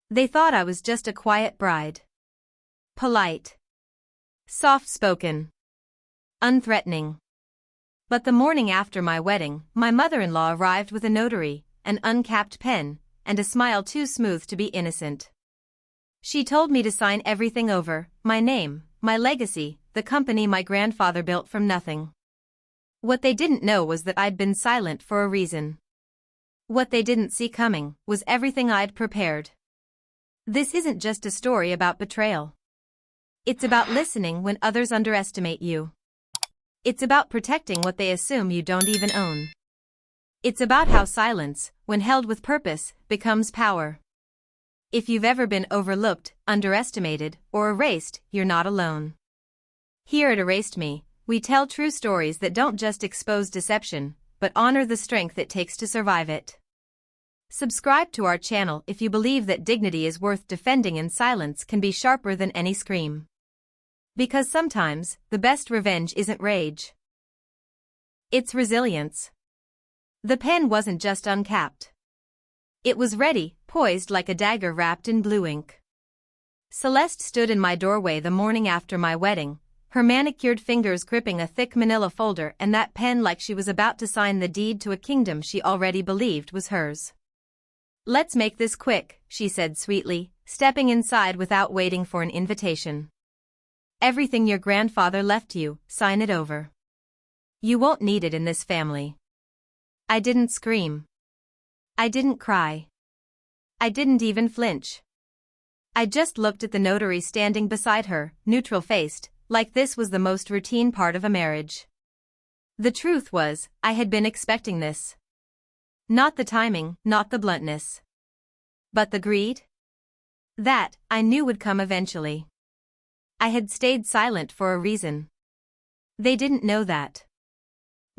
They thought I was just a quiet bride. Polite. Soft-spoken. Unthreatening. But the morning after my wedding, my mother-in-law arrived with a notary, an uncapped pen, and a smile too smooth to be innocent. She told me to sign everything over, my name, my legacy, the company my grandfather built from nothing. What they didn't know was that I'd been silent for a reason. What they didn't see coming was everything I'd prepared. This isn't just a story about betrayal. It's about listening when others underestimate you. It's about protecting what they assume you don't even own. It's about how silence, when held with purpose, becomes power. If you've ever been overlooked, underestimated, or erased, you're not alone. Here at ErasedMe, we tell true stories that don't just expose deception, but honor the strength it takes to survive it. Subscribe to our channel if you believe that dignity is worth defending and silence can be sharper than any scream. Because sometimes, the best revenge isn't rage. It's resilience. The pen wasn't just uncapped. It was ready, poised like a dagger wrapped in blue ink. Celeste stood in my doorway the morning after my wedding, her manicured fingers gripping a thick manila folder and that pen like she was about to sign the deed to a kingdom she already believed was hers. "Let's make this quick," she said sweetly, stepping inside without waiting for an invitation. "Everything your grandfather left you, sign it over. You won't need it in this family." I didn't scream. I didn't cry. I didn't even flinch. I just looked at the notary standing beside her, neutral-faced, like this was the most routine part of a marriage. The truth was, I had been expecting this. Not the timing, not the bluntness. But the greed? That, I knew would come eventually. I had stayed silent for a reason. They didn't know that.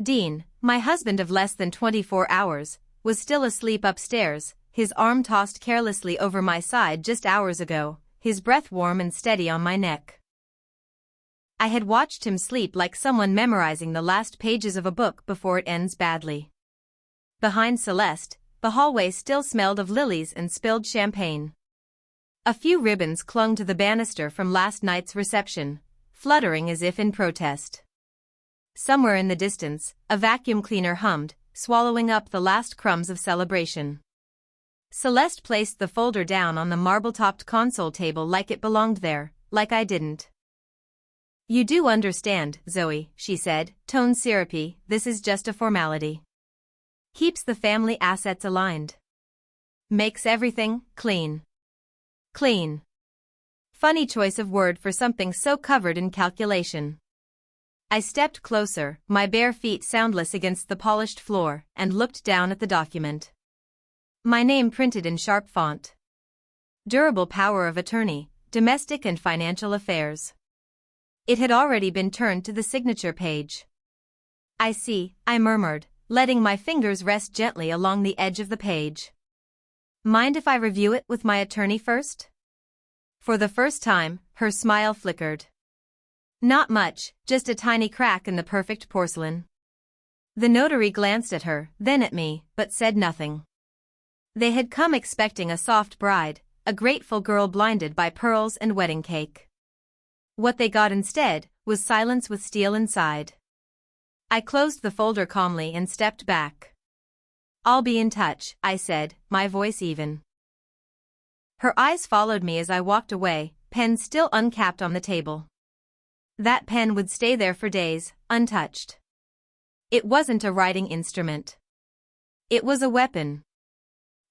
Dean, my husband of less than 24 hours, was still asleep upstairs, his arm tossed carelessly over my side just hours ago, his breath warm and steady on my neck. I had watched him sleep like someone memorizing the last pages of a book before it ends badly. Behind Celeste, the hallway still smelled of lilies and spilled champagne. A few ribbons clung to the banister from last night's reception, fluttering as if in protest. Somewhere in the distance, a vacuum cleaner hummed, swallowing up the last crumbs of celebration. Celeste placed the folder down on the marble-topped console table like it belonged there, like I didn't. "You do understand, Zoe," she said, tone syrupy, "this is just a formality. Keeps the family assets aligned. Makes everything clean. Clean. Funny choice of word for something so covered in calculation." I stepped closer, my bare feet soundless against the polished floor, and looked down at the document. My name printed in sharp font. Durable power of attorney, domestic and financial affairs. It had already been turned to the signature page. "I see," I murmured, letting my fingers rest gently along the edge of the page. "Mind if I review it with my attorney first?" For the first time, her smile flickered. Not much, just a tiny crack in the perfect porcelain. The notary glanced at her, then at me, but said nothing. They had come expecting a soft bride, a grateful girl blinded by pearls and wedding cake. What they got instead was silence with steel inside. I closed the folder calmly and stepped back. "I'll be in touch," I said, my voice even. Her eyes followed me as I walked away, pen still uncapped on the table. That pen would stay there for days, untouched. It wasn't a writing instrument. It was a weapon.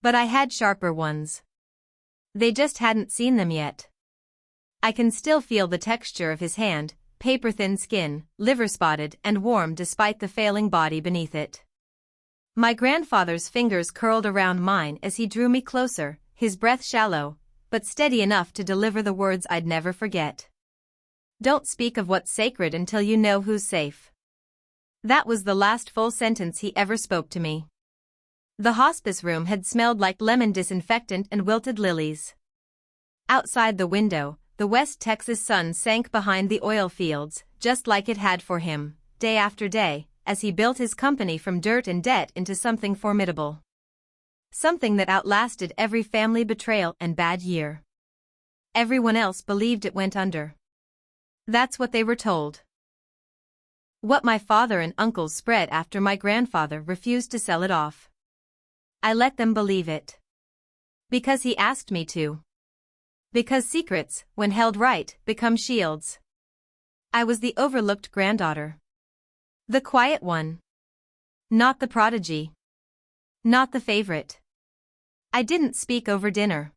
But I had sharper ones. They just hadn't seen them yet. I can still feel the texture of his hand, paper-thin skin, liver-spotted and warm despite the failing body beneath it. My grandfather's fingers curled around mine as he drew me closer, his breath shallow, but steady enough to deliver the words I'd never forget. "Don't speak of what's sacred until you know who's safe." That was the last full sentence he ever spoke to me. The hospice room had smelled like lemon disinfectant and wilted lilies. Outside the window, the West Texas sun sank behind the oil fields, just like it had for him, day after day, as he built his company from dirt and debt into something formidable. something that outlasted every family betrayal and bad year. Everyone else believed it went under. That's what they were told. What my father and uncles spread after my grandfather refused to sell it off. I let them believe it. Because he asked me to. Because secrets, when held right, become shields. I was the overlooked granddaughter. The quiet one. Not the prodigy. Not the favorite. I didn't speak over dinner.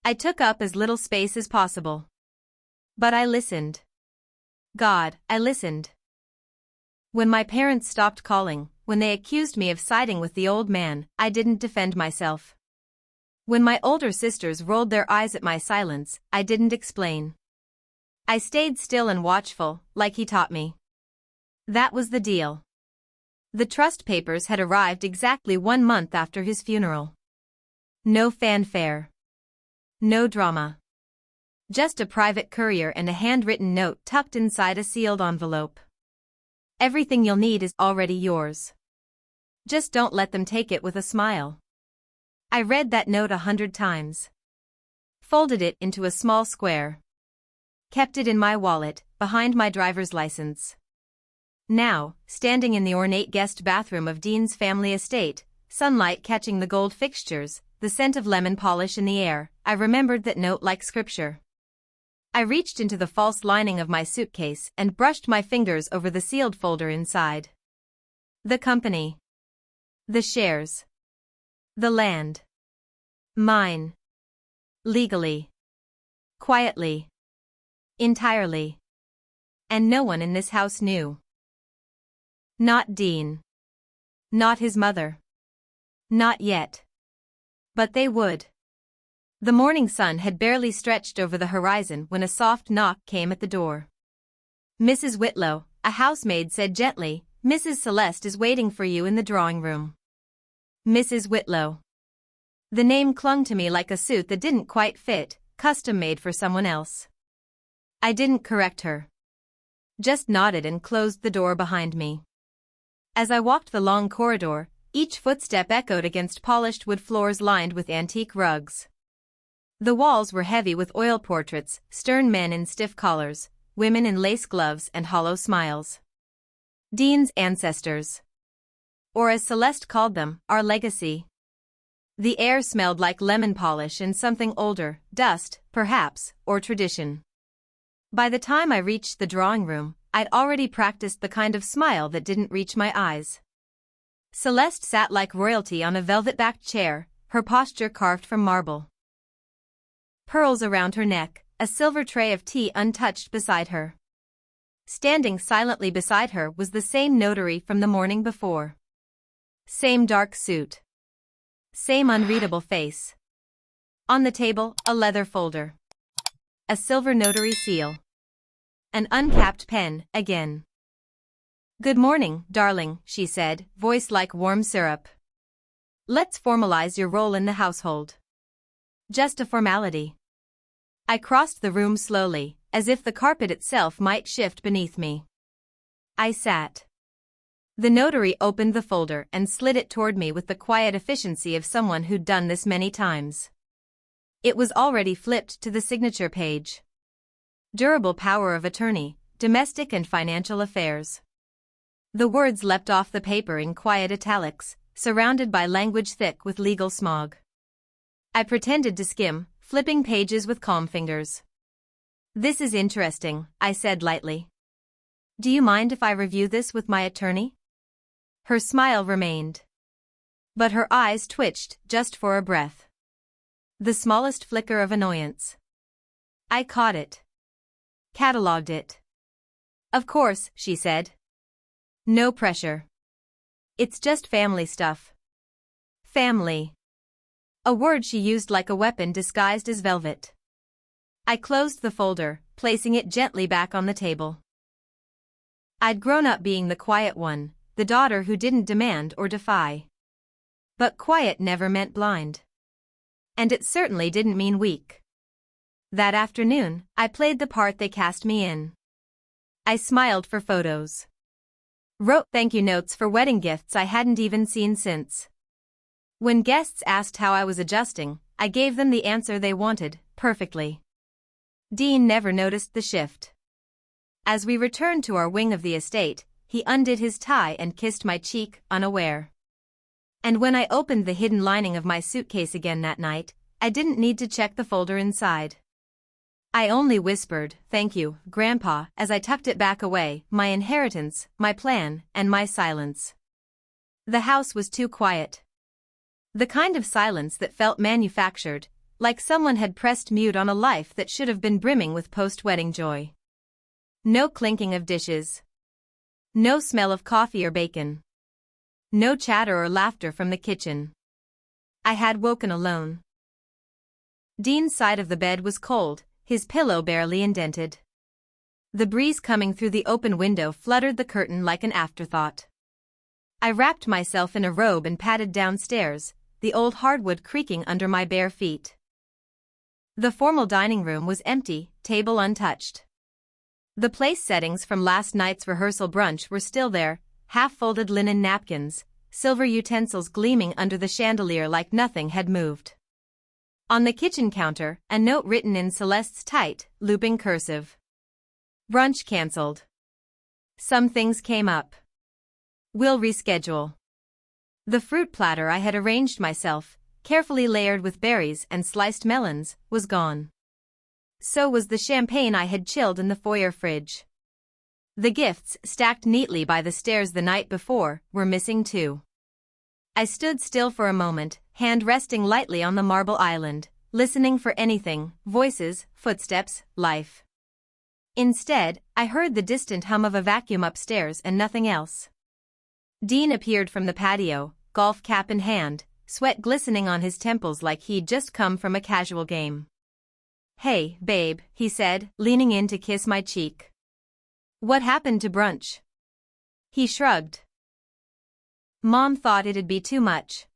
I took up as little space as possible. But I listened. God, I listened. When my parents stopped calling, when they accused me of siding with the old man, I didn't defend myself. When my older sisters rolled their eyes at my silence, I didn't explain. I stayed still and watchful, like he taught me. That was the deal. The trust papers had arrived exactly 1 month after his funeral. No fanfare. No drama. Just a private courier and a handwritten note tucked inside a sealed envelope. Everything you'll need is already yours. Just don't let them take it with a smile. I read that note 100 times. Folded it into a small square. Kept it in my wallet, behind my driver's license. Now, standing in the ornate guest bathroom of Dean's family estate, sunlight catching the gold fixtures, the scent of lemon polish in the air, I remembered that note like scripture. I reached into the false lining of my suitcase and brushed my fingers over the sealed folder inside. The company. The shares. The land. Mine. Legally. Quietly. Entirely. And no one in this house knew. Not Dean. Not his mother. Not yet. But they would. The morning sun had barely stretched over the horizon when a soft knock came at the door. Mrs. Whitlow, a housemaid said gently, "Mrs. Celeste is waiting for you in the drawing room." Mrs. Whitlow. The name clung to me like a suit that didn't quite fit, custom-made for someone else. I didn't correct her. Just nodded and closed the door behind me. As I walked the long corridor, each footstep echoed against polished wood floors lined with antique rugs. The walls were heavy with oil portraits, stern men in stiff collars, women in lace gloves and hollow smiles. Dean's ancestors. Or as Celeste called them, our legacy. The air smelled like lemon polish and something older, dust, perhaps, or tradition. By the time I reached the drawing room, I'd already practiced the kind of smile that didn't reach my eyes. Celeste sat like royalty on a velvet-backed chair, her posture carved from marble. Pearls around her neck, a silver tray of tea untouched beside her. Standing silently beside her was the same notary from the morning before. Same dark suit. Same unreadable face. On the table, a leather folder. A silver notary seal. An uncapped pen, again. "Good morning, darling," she said, voice like warm syrup. "Let's formalize your role in the household." Just a formality. I crossed the room slowly, as if the carpet itself might shift beneath me. I sat. The notary opened the folder and slid it toward me with the quiet efficiency of someone who'd done this many times. It was already flipped to the signature page. Durable power of attorney, domestic and financial affairs. The words leapt off the paper in quiet italics, surrounded by language thick with legal smog. I pretended to skim, flipping pages with calm fingers. "This is interesting," I said lightly. "Do you mind if I review this with my attorney?" Her smile remained. But her eyes twitched just for a breath. The smallest flicker of annoyance. I caught it. Catalogued it. "Of course," she said. "No pressure. It's just family stuff." Family. A word she used like a weapon disguised as velvet. I closed the folder, placing it gently back on the table. I'd grown up being the quiet one, the daughter who didn't demand or defy. But quiet never meant blind. And it certainly didn't mean weak. That afternoon, I played the part they cast me in. I smiled for photos. Wrote thank you notes for wedding gifts I hadn't even seen since. When guests asked how I was adjusting, I gave them the answer they wanted, perfectly. Dean never noticed the shift. As we returned to our wing of the estate, he undid his tie and kissed my cheek, unaware. And when I opened the hidden lining of my suitcase again that night, I didn't need to check the folder inside. I only whispered, "Thank you, Grandpa," as I tucked it back away, my inheritance, my plan, and my silence. The house was too quiet. The kind of silence that felt manufactured, like someone had pressed mute on a life that should have been brimming with post-wedding joy. No clinking of dishes. No smell of coffee or bacon. No chatter or laughter from the kitchen. I had woken alone. Dean's side of the bed was cold, his pillow barely indented. The breeze coming through the open window fluttered the curtain like an afterthought. I wrapped myself in a robe and padded downstairs, the old hardwood creaking under my bare feet. The formal dining room was empty, table untouched. The place settings from last night's rehearsal brunch were still there, half-folded linen napkins, silver utensils gleaming under the chandelier like nothing had moved. On the kitchen counter, a note written in Celeste's tight, looping cursive. Brunch cancelled. Some things came up. We'll reschedule. The fruit platter I had arranged myself, carefully layered with berries and sliced melons, was gone. So was the champagne I had chilled in the foyer fridge. The gifts, stacked neatly by the stairs the night before, were missing too. I stood still for a moment, hand resting lightly on the marble island, listening for anything, voices, footsteps, life. Instead, I heard the distant hum of a vacuum upstairs and nothing else. Dean appeared from the patio, golf cap in hand, sweat glistening on his temples like he'd just come from a casual game. "Hey, babe," he said, leaning in to kiss my cheek. "What happened to brunch?" He shrugged. "Mom thought it'd be too much.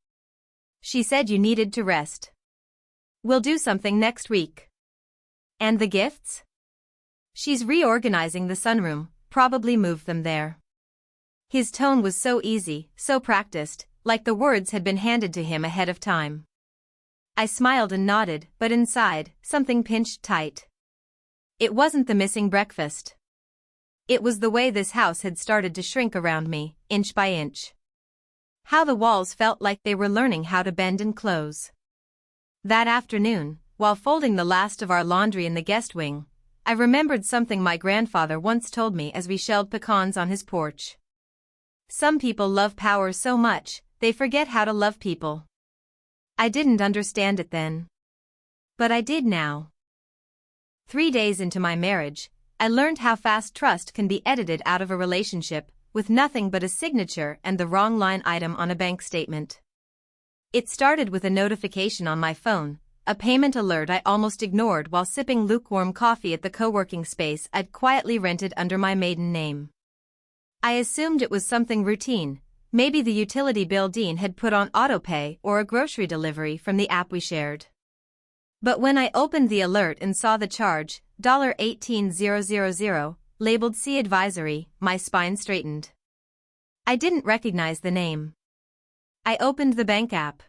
She said you needed to rest. We'll do something next week." "And the gifts?" "She's reorganizing the sunroom, probably move them there." His tone was so easy, so practiced, like the words had been handed to him ahead of time. I smiled and nodded, but inside, something pinched tight. It wasn't the missing breakfast. It was the way this house had started to shrink around me, inch by inch. How the walls felt like they were learning how to bend and close. That afternoon, while folding the last of our laundry in the guest wing, I remembered something my grandfather once told me as we shelled pecans on his porch. Some people love power so much, they forget how to love people. I didn't understand it then. But I did now. 3 days into my marriage, I learned how fast trust can be edited out of a relationship, with nothing but a signature and the wrong line item on a bank statement. It started with a notification on my phone, a payment alert I almost ignored while sipping lukewarm coffee at the co-working space I'd quietly rented under my maiden name. I assumed it was something routine, maybe the utility bill Dean had put on autopay or a grocery delivery from the app we shared. But when I opened the alert and saw the charge, $18,000, labeled C Advisory, my spine straightened. I didn't recognize the name. I opened the bank app.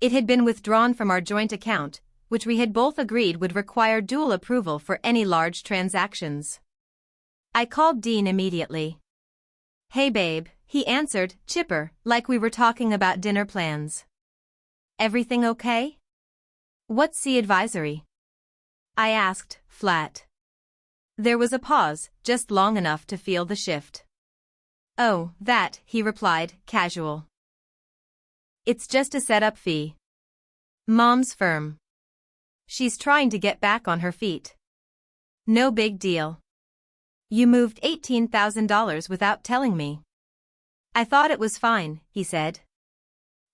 It had been withdrawn from our joint account, which we had both agreed would require dual approval for any large transactions. I called Dean immediately. "Hey babe," he answered, chipper, like we were talking about dinner plans. "Everything okay?" "What's C Advisory?" I asked, flat. There was a pause, just long enough to feel the shift. "Oh, that," he replied, casual. "It's just a setup fee. Mom's firm. She's trying to get back on her feet. No big deal. You moved $18,000 without telling me." "I thought it was fine," he said.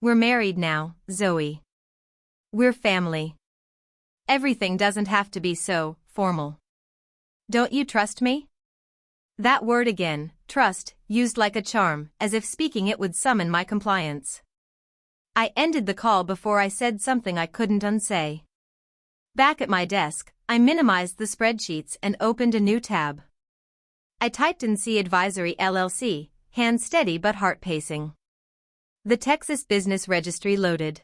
"We're married now, Zoe. We're family. Everything doesn't have to be so formal. Don't you trust me?" That word again, trust, used like a charm, as if speaking it would summon my compliance. I ended the call before I said something I couldn't unsay. Back at my desk, I minimized the spreadsheets and opened a new tab. I typed in C Advisory LLC, hand steady but heart pacing. The Texas Business Registry loaded.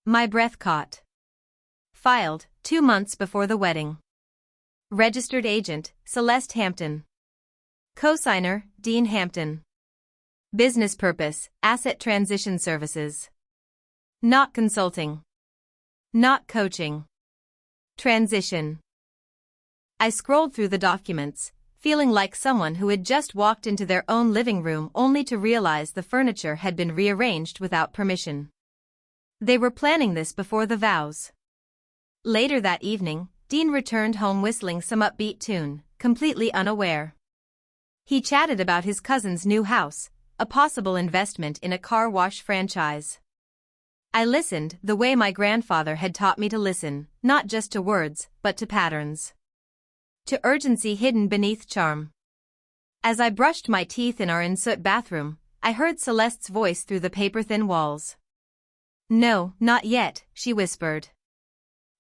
My breath caught. Filed, 2 months before the wedding. Registered agent, Celeste Hampton. Cosigner, Dean Hampton. Business purpose, asset transition services. Not consulting. Not coaching. Transition. I scrolled through the documents, feeling like someone who had just walked into their own living room only to realize the furniture had been rearranged without permission. They were planning this before the vows. Later that evening, Dean returned home whistling some upbeat tune, completely unaware. He chatted about his cousin's new house, a possible investment in a car wash franchise. I listened the way my grandfather had taught me to listen, not just to words, but to patterns. To urgency hidden beneath charm. As I brushed my teeth in our en-suite bathroom, I heard Celeste's voice through the paper-thin walls. "No, not yet," she whispered.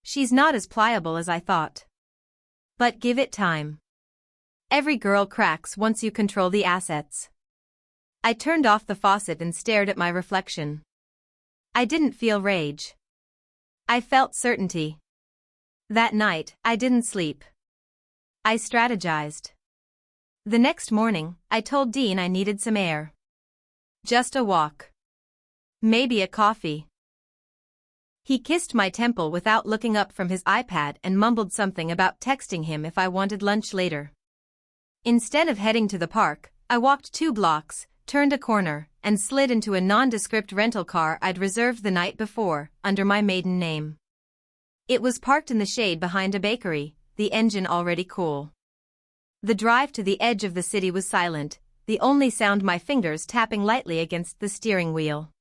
"She's not as pliable as I thought. But give it time. Every girl cracks once you control the assets." I turned off the faucet and stared at my reflection. I didn't feel rage. I felt certainty. That night, I didn't sleep. I strategized. The next morning, I told Dean I needed some air. Just a walk. Maybe a coffee. He kissed my temple without looking up from his iPad and mumbled something about texting him if I wanted lunch later. Instead of heading to the park, I walked 2 blocks, turned a corner, and slid into a nondescript rental car I'd reserved the night before, under my maiden name. It was parked in the shade behind a bakery, the engine already cool. The drive to the edge of the city was silent, the only sound my fingers tapping lightly against the steering wheel.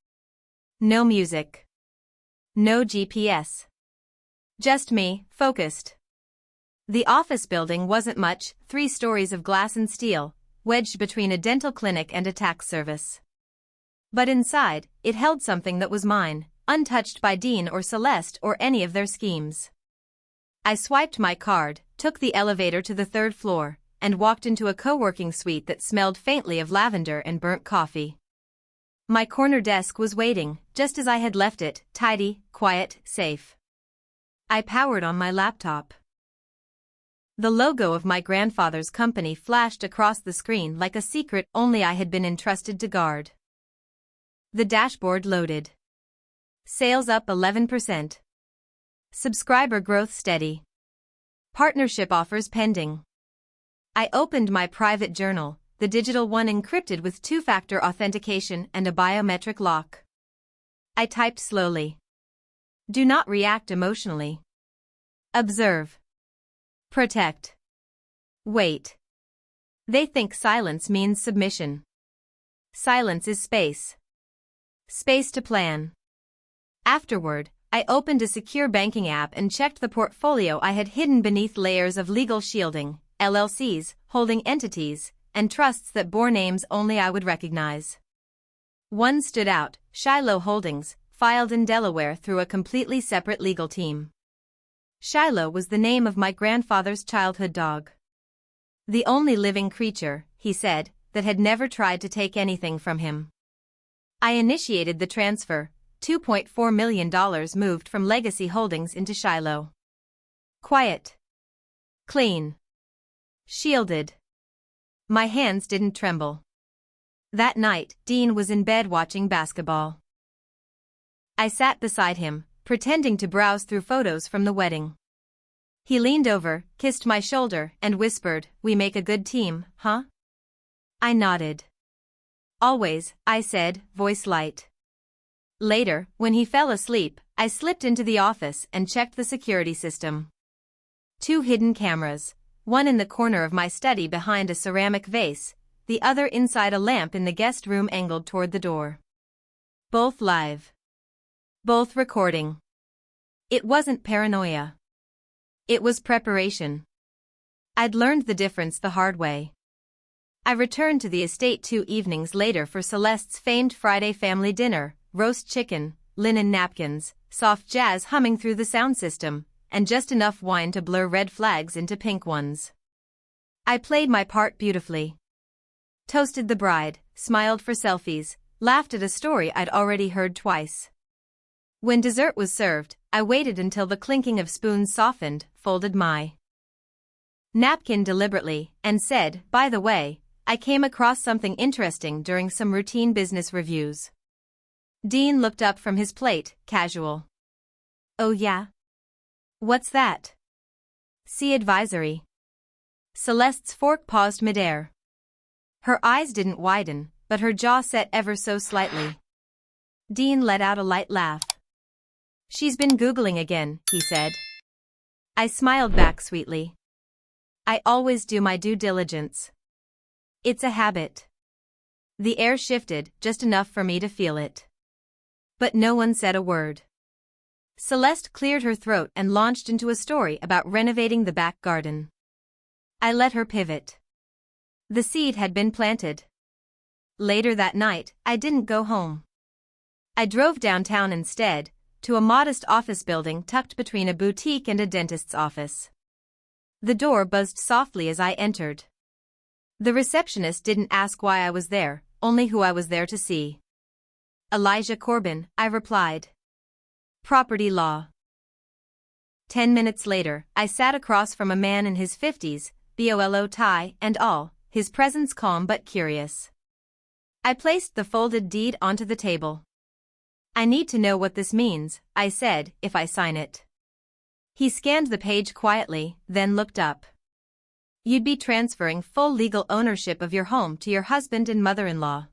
No music. No GPS. Just me, focused. The office building wasn't much, 3 stories of glass and steel, wedged between a dental clinic and a tax service. But inside, it held something that was mine, untouched by Dean or Celeste or any of their schemes. I swiped my card, took the elevator to the 3rd floor, and walked into a co-working suite that smelled faintly of lavender and burnt coffee. My corner desk was waiting, just as I had left it, tidy, quiet, safe. I powered on my laptop. The logo of my grandfather's company flashed across the screen like a secret only I had been entrusted to guard. The dashboard loaded. Sales up 11%. Subscriber growth steady. Partnership offers pending. I opened my private journal, the digital one encrypted with 2-factor authentication and a biometric lock. I typed slowly. Do not react emotionally. Observe. Protect. Wait. They think silence means submission. Silence is space. Space to plan. Afterward, I opened a secure banking app and checked the portfolio I had hidden beneath layers of legal shielding, LLCs, holding entities, and trusts that bore names only I would recognize. One stood out, Shiloh Holdings, filed in Delaware through a completely separate legal team. Shiloh was the name of my grandfather's childhood dog. The only living creature, he said, that had never tried to take anything from him. I initiated the transfer. $2.4 million moved from Legacy Holdings into Shiloh. Quiet. Clean. Shielded. My hands didn't tremble. That night, Dean was in bed watching basketball. I sat beside him, pretending to browse through photos from the wedding. He leaned over, kissed my shoulder, and whispered, "We make a good team, huh?" I nodded. "Always," I said, voice light. Later, when he fell asleep, I slipped into the office and checked the security system. 2 hidden cameras, one in the corner of my study behind a ceramic vase, the other inside a lamp in the guest room angled toward the door. Both live. Both recording. It wasn't paranoia. It was preparation. I'd learned the difference the hard way. I returned to the estate 2 evenings later for Celeste's famed Friday family dinner, roast chicken, linen napkins, soft jazz humming through the sound system, and just enough wine to blur red flags into pink ones. I played my part beautifully. Toasted the bride, smiled for selfies, laughed at a story I'd already heard twice. When dessert was served, I waited until the clinking of spoons softened, folded my napkin deliberately, and said, "By the way, I came across something interesting during some routine business reviews." Dean looked up from his plate, casual. "Oh yeah? What's that?" "See advisory." Celeste's fork paused midair. Her eyes didn't widen, but her jaw set ever so slightly. Dean let out a light laugh. "She's been Googling again," he said. I smiled back sweetly. I always do my due diligence. It's a habit. The air shifted, just enough for me to feel it. But no one said a word. Celeste cleared her throat and launched into a story about renovating the back garden. I let her pivot. The seed had been planted. Later that night, I didn't go home. I drove downtown instead, to a modest office building tucked between a boutique and a dentist's office. The door buzzed softly as I entered. The receptionist didn't ask why I was there, only who I was there to see. "Elijah Corbin," I replied. "Property law." 10 minutes later, I sat across from a man in his 50s, bolo tie and all, his presence calm but curious. I placed the folded deed onto the table. "I need to know what this means," I said, "if I sign it." He scanned the page quietly, then looked up. "You'd be transferring full legal ownership of your home to your husband and mother-in-law.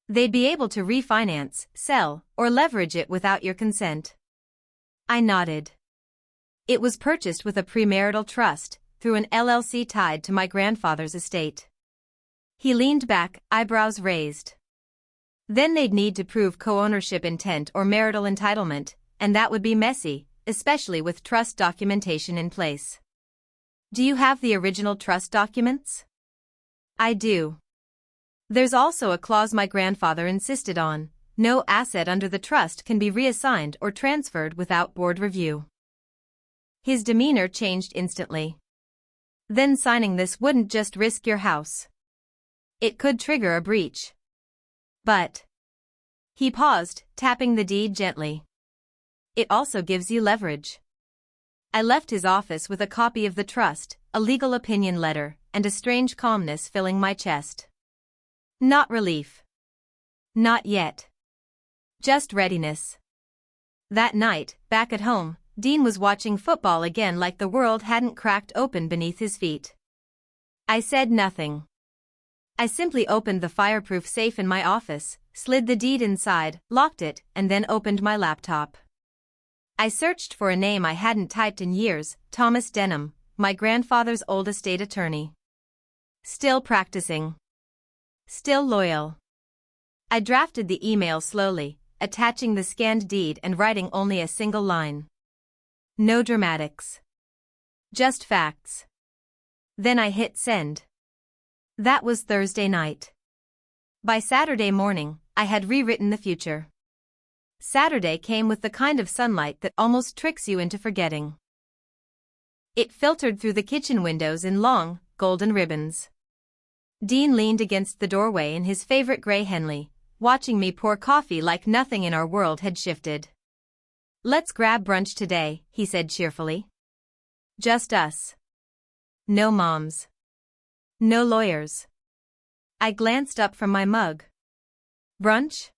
They'd be able to refinance, sell, or leverage it without your consent." I nodded. It was purchased with a premarital trust, through an LLC tied to my grandfather's estate. He leaned back, eyebrows raised. Then they'd need to prove co-ownership intent or marital entitlement, and that would be messy, especially with trust documentation in place. "Do you have the original trust documents?" "I do." "There's also a clause my grandfather insisted on: no asset under the trust can be reassigned or transferred without board review." His demeanor changed instantly. "Then signing this wouldn't just risk your house. It could trigger a breach." "But..." He paused, tapping the deed gently. "It also gives you leverage." I left his office with a copy of the trust, a legal opinion letter, and a strange calmness filling my chest. Not relief. Not yet. Just readiness. That night, back at home, Dean was watching football again like the world hadn't cracked open beneath his feet. I said nothing. I simply opened the fireproof safe in my office, slid the deed inside, locked it, and then opened my laptop. I searched for a name I hadn't typed in years: Thomas Denham, my grandfather's old estate attorney. Still practicing. Still loyal. I drafted the email slowly, attaching the scanned deed and writing only a single line. No dramatics. Just facts. Then I hit send. That was Thursday night. By Saturday morning, I had rewritten the future. Saturday came with the kind of sunlight that almost tricks you into forgetting. It filtered through the kitchen windows in long, golden ribbons. Dean leaned against the doorway in his favorite gray Henley, watching me pour coffee like nothing in our world had shifted. "Let's grab brunch today," he said cheerfully. "Just us. No moms. No lawyers." I glanced up from my mug. "Brunch?"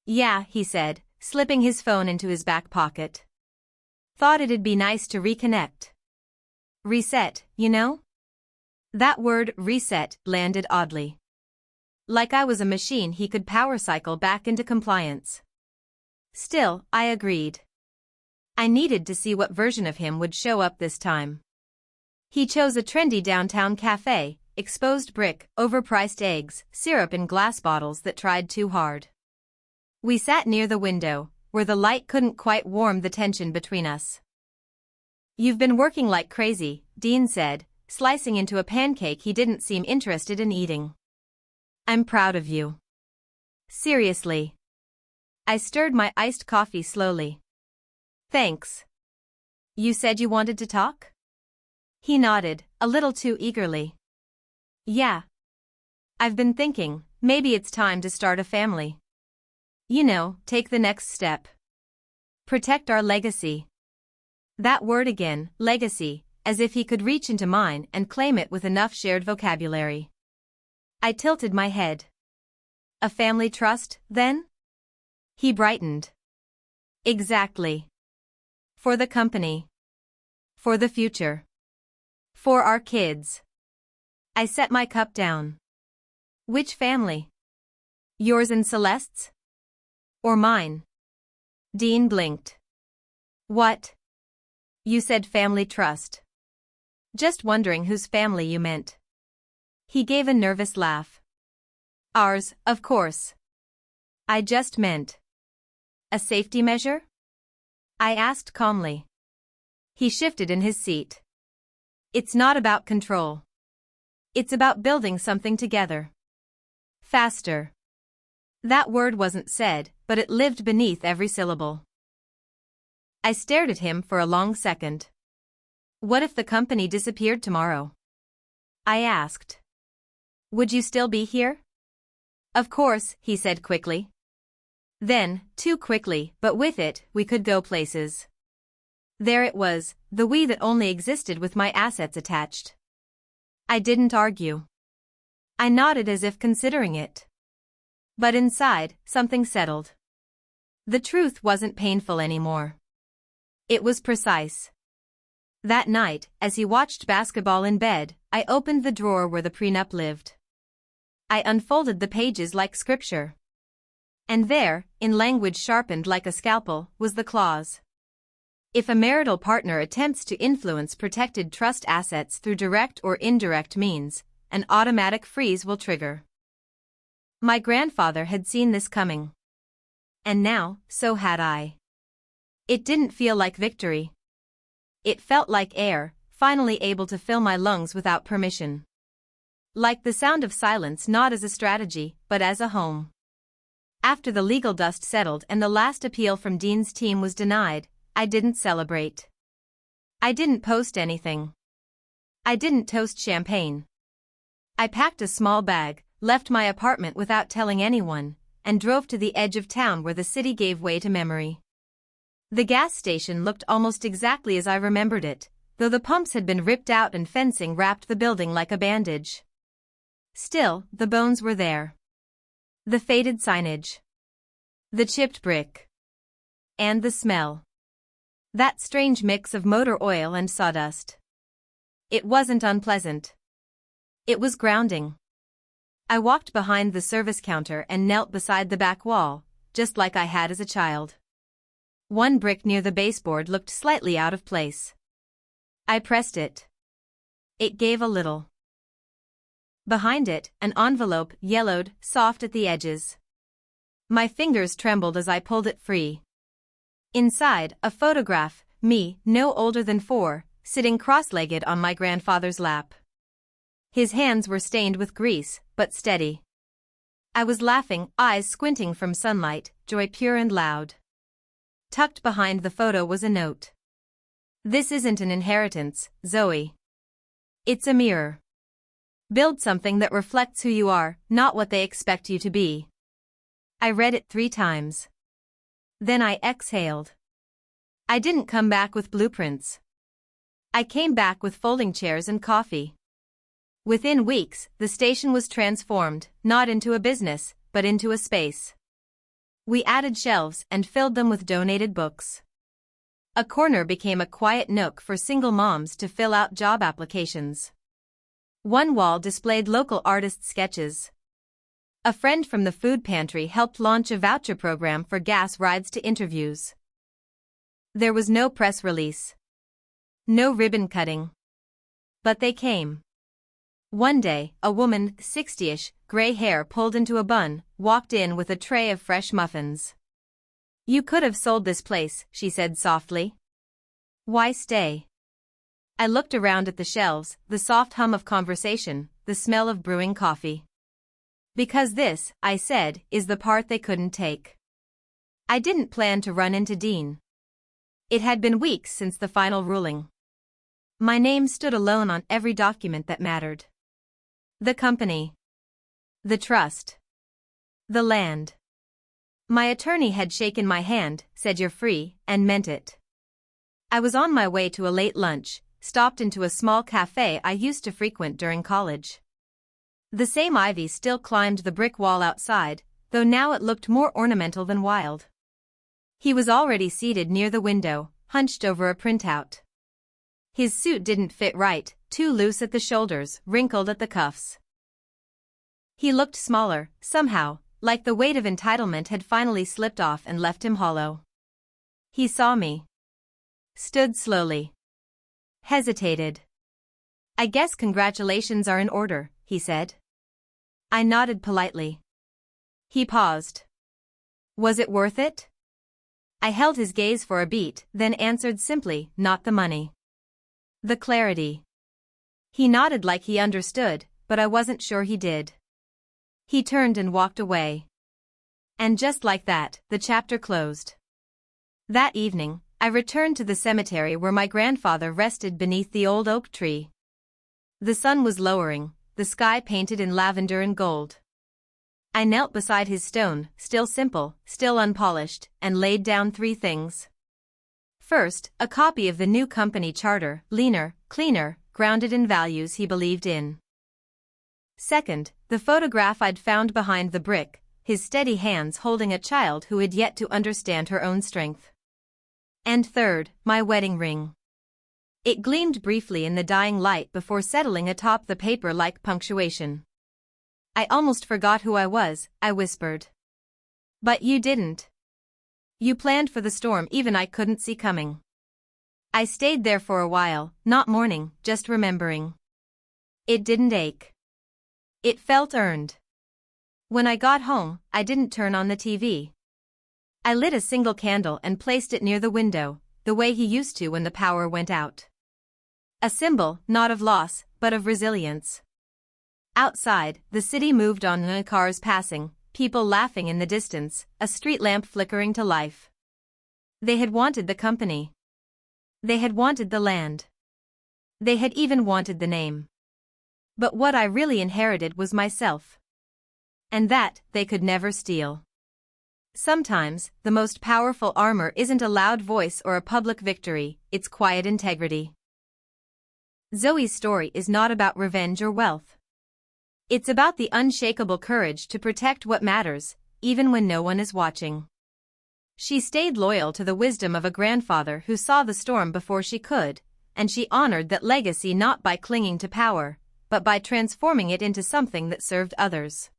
"Yeah," he said, slipping his phone into his back pocket. "Thought it'd be nice to reconnect. Reset, you know?" That word, reset, landed oddly. Like I was a machine he could power cycle back into compliance. Still, I agreed. I needed to see what version of him would show up this time. He chose a trendy downtown cafe, exposed brick, overpriced eggs, syrup in glass bottles that tried too hard. We sat near the window, where the light couldn't quite warm the tension between us. "You've been working like crazy," Dean said, slicing into a pancake he didn't seem interested in eating. "I'm proud of you. Seriously." I stirred my iced coffee slowly. "Thanks. You said you wanted to talk?" He nodded, a little too eagerly. "Yeah. I've been thinking, maybe it's time to start a family. You know, take the next step. Protect our legacy. That word again, legacy, as if he could reach into mine and claim it with enough shared vocabulary. I tilted my head. A family trust, then? He brightened. Exactly. For the company. For the future. For our kids. I set my cup down. Which family? Yours and Celeste's? Or mine? Dean blinked. What? You said family trust. Just wondering whose family you meant. He gave a nervous laugh. Ours, of course. I just meant. A safety measure? I asked calmly. He shifted in his seat. It's not about control. It's about building something together. Faster. That word wasn't said, but it lived beneath every syllable. I stared at him for a long second. What if the company disappeared tomorrow? I asked. Would you still be here? Of course, he said quickly. Then, too quickly, but with it, we could go places. There it was, the we that only existed with my assets attached. I didn't argue. I nodded as if considering it. But inside, something settled. The truth wasn't painful anymore. It was precise. That night, as he watched basketball in bed, I opened the drawer where the prenup lived. I unfolded the pages like scripture. And there, in language sharpened like a scalpel, was the clause. If a marital partner attempts to influence protected trust assets through direct or indirect means, an automatic freeze will trigger. My grandfather had seen this coming. And now, so had I. It didn't feel like victory. It felt like air, finally able to fill my lungs without permission. Like the sound of silence, not as a strategy, but as a home. After the legal dust settled and the last appeal from Dean's team was denied, I didn't celebrate. I didn't post anything. I didn't toast champagne. I packed a small bag, left my apartment without telling anyone, and drove to the edge of town where the city gave way to memory. The gas station looked almost exactly as I remembered it, though the pumps had been ripped out and fencing wrapped the building like a bandage. Still, the bones were there. The faded signage. The chipped brick. And the smell. That strange mix of motor oil and sawdust. It wasn't unpleasant. It was grounding. I walked behind the service counter and knelt beside the back wall, just like I had as a child. One brick near the baseboard looked slightly out of place. I pressed it. It gave a little. Behind it, an envelope, yellowed, soft at the edges. My fingers trembled as I pulled it free. Inside, a photograph, me, no older than 4, sitting cross-legged on my grandfather's lap. His hands were stained with grease, but steady. I was laughing, eyes squinting from sunlight, joy pure and loud. Tucked behind the photo was a note. This isn't an inheritance, Zoe. It's a mirror. Build something that reflects who you are, not what they expect you to be. I read it 3 times. Then I exhaled. I didn't come back with blueprints. I came back with folding chairs and coffee. Within weeks, the station was transformed, not into a business, but into a space. We added shelves and filled them with donated books. A corner became a quiet nook for single moms to fill out job applications. One wall displayed local artists' sketches. A friend from the food pantry helped launch a voucher program for gas rides to interviews. There was no press release. No ribbon cutting. But they came. One day, a woman, 60ish, gray hair pulled into a bun, walked in with a tray of fresh muffins. You could have sold this place, she said softly. Why stay? I looked around at the shelves, the soft hum of conversation, the smell of brewing coffee. Because this, I said, is the part they couldn't take. I didn't plan to run into Dean. It had been weeks since the final ruling. My name stood alone on every document that mattered. The company. The trust. The land. My attorney had shaken my hand, said you're free, and meant it. I was on my way to a late lunch, stopped into a small cafe I used to frequent during college. The same ivy still climbed the brick wall outside, though now it looked more ornamental than wild. He was already seated near the window, hunched over a printout. His suit didn't fit right, too loose at the shoulders, wrinkled at the cuffs. He looked smaller, somehow, like the weight of entitlement had finally slipped off and left him hollow. He saw me. Stood slowly. Hesitated. I guess congratulations are in order, he said. I nodded politely. He paused. Was it worth it? I held his gaze for a beat, then answered simply, not the money. The clarity. He nodded like he understood, but I wasn't sure he did. He turned and walked away. And just like that, the chapter closed. That evening, I returned to the cemetery where my grandfather rested beneath the old oak tree. The sun was lowering, the sky painted in lavender and gold. I knelt beside his stone, still simple, still unpolished, and laid down 3 things. First, a copy of the new company charter, leaner, cleaner, grounded in values he believed in. Second, the photograph I'd found behind the brick, his steady hands holding a child who had yet to understand her own strength. And third, my wedding ring. It gleamed briefly in the dying light before settling atop the paper like punctuation. I almost forgot who I was, I whispered. But you didn't. You planned for the storm even I couldn't see coming. I stayed there for a while, not mourning, just remembering. It didn't ache. It felt earned. When I got home, I didn't turn on the TV. I lit a single candle and placed it near the window, the way he used to when the power went out. A symbol, not of loss, but of resilience. Outside, the city moved on, cars passing, people laughing in the distance, a street lamp flickering to life. They had wanted the company. They had wanted the land. They had even wanted the name. But what I really inherited was myself. And that, they could never steal. Sometimes, the most powerful armor isn't a loud voice or a public victory, it's quiet integrity. Zoe's story is not about revenge or wealth. It's about the unshakable courage to protect what matters, even when no one is watching. She stayed loyal to the wisdom of a grandfather who saw the storm before she could, and she honored that legacy not by clinging to power, but by transforming it into something that served others.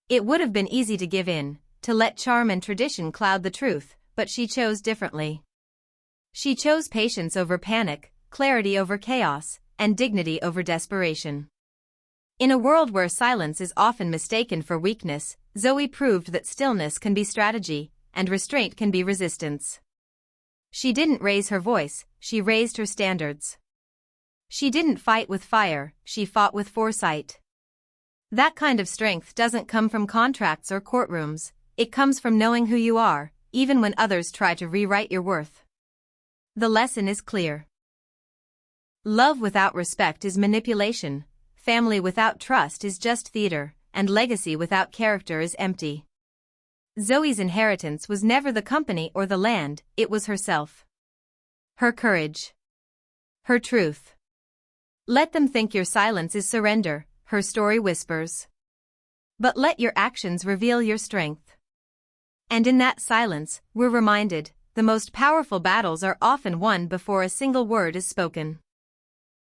It would have been easy to give in, to let charm and tradition cloud the truth, but she chose differently. She chose patience over panic, clarity over chaos, and dignity over desperation. In a world where silence is often mistaken for weakness, Zoe proved that stillness can be strategy, and restraint can be resistance. She didn't raise her voice, she raised her standards. She didn't fight with fire, she fought with foresight. That kind of strength doesn't come from contracts or courtrooms, it comes from knowing who you are, even when others try to rewrite your worth. The lesson is clear. Love without respect is manipulation, family without trust is just theater, and legacy without character is empty. Zoe's inheritance was never the company or the land, it was herself. Her courage. Her truth. Let them think your silence is surrender, her story whispers. But let your actions reveal your strength. And in that silence, we're reminded, the most powerful battles are often won before a single word is spoken.